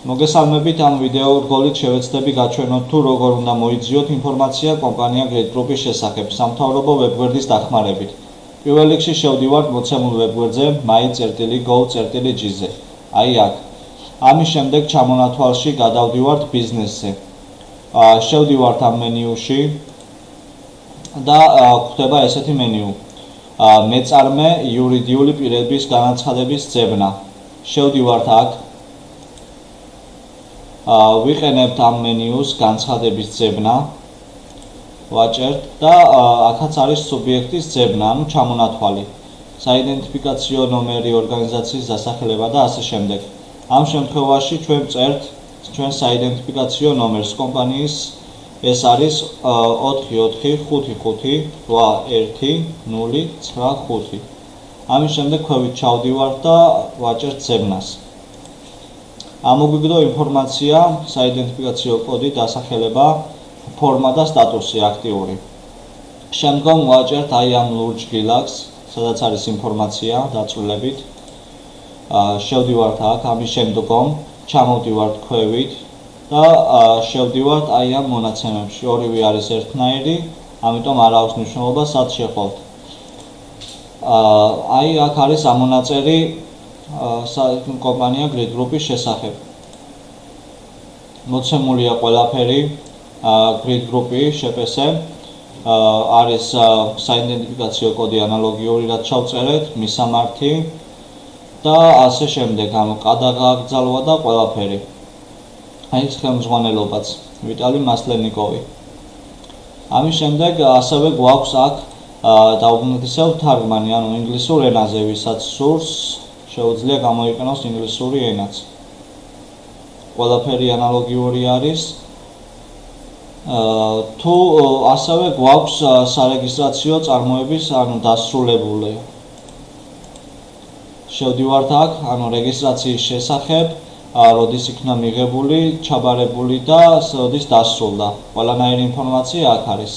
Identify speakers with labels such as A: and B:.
A: მოგესალმებით, ამ ვიდეო რგოლით შევეცდები გაჩვენოთ თუ როგორ უნდა მოიძიოთ ინფორმაცია კომპანია Grid Group-ის შესახებ სამთავრობო ვებგვერდის დახმარებით. პირველ რიგში შევდივართ მოცემულ ვებგვერდზე my.gov.gz-ზე. აი აქ. ამის შემდეგ ჩამონათვალში გადავდივართ ბიზნესზე. შევდივართ ამ მენიუში და გვხვდება ესეთი მენიუ. მეწარმე იურიდიული პირების განაცხადების ძებნა. შევდივართ აქ. ვიყენებთ ამ მენიუს განცხადების ძებნა. ვაჭერთ და აქაც არის სუბიექტის ძებნა, ანუ ჩამონათვალი, საიდენტიფიკაციო ნომერი, ორგანიზაციის დასახელება და ასე შემდეგ. ამ შემთხვევაში ჩვენ წერთ ჩვენ საიდენტიფიკაციო ნომერს კომპანიის ეს არის 44558109. ამის შემდეგ ქვევით ჩავდივართ და ვაჭერთ ძებნას. ამოგვიგდო ინფორმაცია, საიდენტიფიკაციო კოდი, დასახელება, ფორმა და სტატუსი აქტიური. შემდგომ ვაჭერთ აი ამ ლურჯ გილაკს, სადაც არის ინფორმაცია დაწვრილებით. შევდივართ აქ, ამის შემდგომ ჩამოვდივართ ქვევით და შევდივართ აი ამ მონაცემებში. ორივე არის ერთნაირი, ამიტომ არ აქვს მნიშვნელობა სად შეხვალთ. აი აქ არის ამონაწერი კომპანია Grid Group-ის შესახებ. მოცემულია ყველაფერი Grid Group-ის შეპს. არის საიდენტიფიკაციო კოდი ანალოგიური, რაც ჩავწერეთ, მისამართი და ასე შემდეგ, ანუ გადაგაგზავნვა და ყველაფერი. აი ეს ხელმძღვანელობაც ვიტალი მასლენიკოვი. ამის შემდეგ ასევე გვაქვს აქ დაუბრუნდისელ თარგმანი, ანუ ინგლისურ ენაზე, ვისაც სურს შეუძლია გამოიყენოს ინგლისური ენაც. ყველაფერი ანალოგიური არის. თუ ასევე გვაქვს სარეგისტრაციო წარმოების, ანუ დასრულებული. შევდივართ აქ, ანუ რეგისტრაციის შესახებ, როდის იქნა მიღებული, ჩაბარებული და როდის დასრულდა. ყველანაირი ინფორმაცია აქ არის.